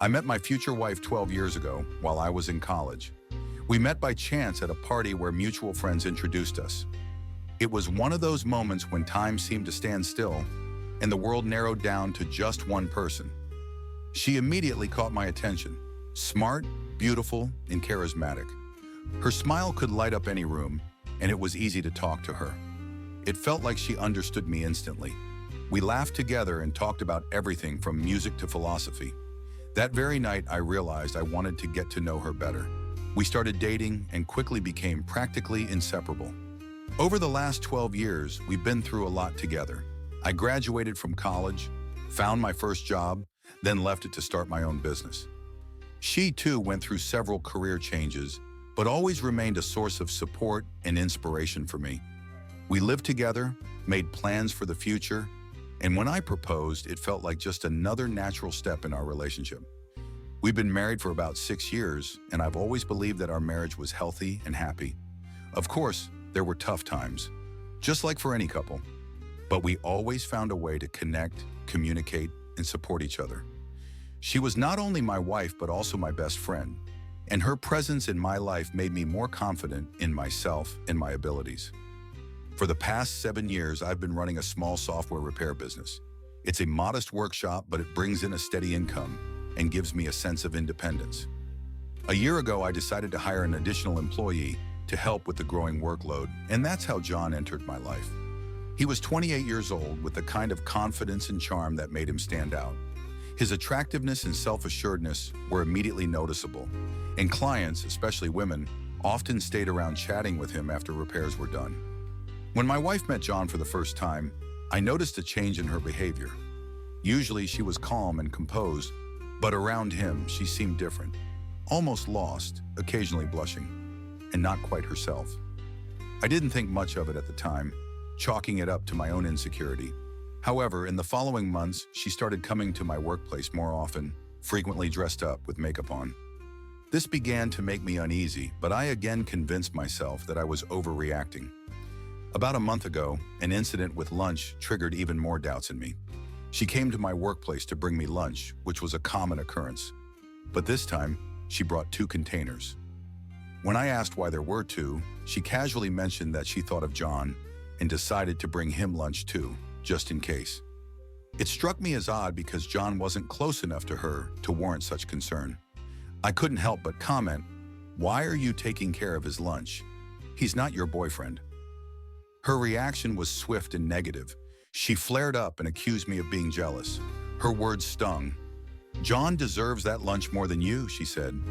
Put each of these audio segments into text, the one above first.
I met my future wife 12 years ago while I was in college. We met by chance at a party where mutual friends introduced us. It was one of those moments when time seemed to stand still and the world narrowed down to just one person. She immediately caught my attention. Smart, beautiful, and charismatic. Her smile could light up any room, and it was easy to talk to her. It felt like she understood me instantly. We laughed together and talked about everything from music to philosophy. That very night, I realized I wanted to get to know her better. We started dating and quickly became practically inseparable. Over the last 12 years, we've been through a lot together. I graduated from college, found my first job, then left it to start my own business. She too went through several career changes, but always remained a source of support and inspiration for me. We lived together, made plans for the future, and when I proposed, it felt like just another natural step in our relationship. We've been married for about 6 years, and I've always believed that our marriage was healthy and happy. Of course, there were tough times, just like for any couple, but we always found a way to connect, communicate, and support each other. She was not only my wife, but also my best friend, and her presence in my life made me more confident in myself and my abilities. For the past 7 years, I've been running a small software repair business. It's a modest workshop, but it brings in a steady income and gives me a sense of independence. A year ago, I decided to hire an additional employee to help with the growing workload, and that's how John entered my life. He was 28 years old with the kind of confidence and charm that made him stand out. His attractiveness and self-assuredness were immediately noticeable, and clients, especially women, often stayed around chatting with him after repairs were done. When my wife met John for the first time, I noticed a change in her behavior. Usually she was calm and composed, but around him she seemed different, almost lost, occasionally blushing, and not quite herself. I didn't think much of it at the time, chalking it up to my own insecurity. However, in the following months, she started coming to my workplace more often, frequently dressed up with makeup on. This began to make me uneasy, but I again convinced myself that I was overreacting. About a month ago, an incident with lunch triggered even more doubts in me. She came to my workplace to bring me lunch, which was a common occurrence. But this time, she brought 2 containers. When I asked why there were 2, she casually mentioned that she thought of John and decided to bring him lunch too, just in case. It struck me as odd because John wasn't close enough to her to warrant such concern. I couldn't help but comment, "Why are you taking care of his lunch? He's not your boyfriend." Her reaction was swift and negative. She flared up and accused me of being jealous. Her words stung. "John deserves that lunch more than you," she said,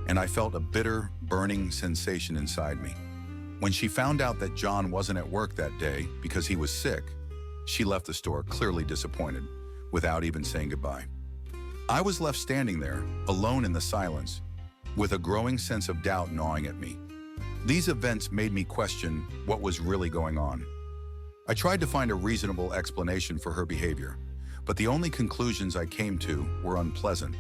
and I felt a bitter, burning sensation inside me. When she found out that John wasn't at work that day because he was sick, she left the store clearly disappointed, without even saying goodbye. I was left standing there, alone in the silence, with a growing sense of doubt gnawing at me. These events made me question what was really going on. I tried to find a reasonable explanation for her behavior, but the only conclusions I came to were unpleasant.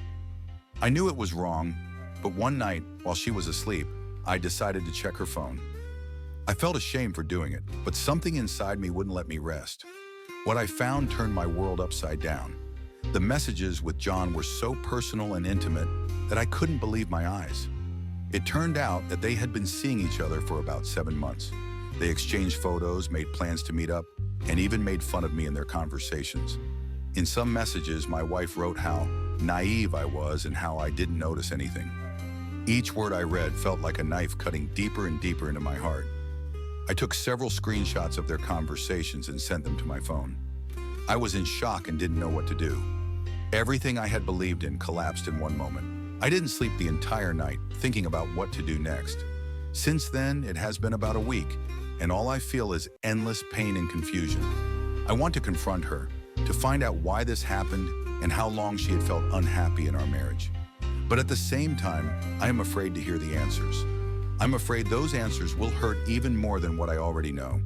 I knew it was wrong, but one night, while she was asleep, I decided to check her phone. I felt ashamed for doing it, but something inside me wouldn't let me rest. What I found turned my world upside down. The messages with John were so personal and intimate that I couldn't believe my eyes. It turned out that they had been seeing each other for about 7 months. They exchanged photos, made plans to meet up, and even made fun of me in their conversations. In some messages, my wife wrote how naive I was and how I didn't notice anything. Each word I read felt like a knife cutting deeper and deeper into my heart. I took several screenshots of their conversations and sent them to my phone. I was in shock and didn't know what to do. Everything I had believed in collapsed in one moment. I didn't sleep the entire night, thinking about what to do next. Since then, it has been about a week, and all I feel is endless pain and confusion. I want to confront her, to find out why this happened and how long she had felt unhappy in our marriage. But at the same time, I am afraid to hear the answers. I'm afraid those answers will hurt even more than what I already know.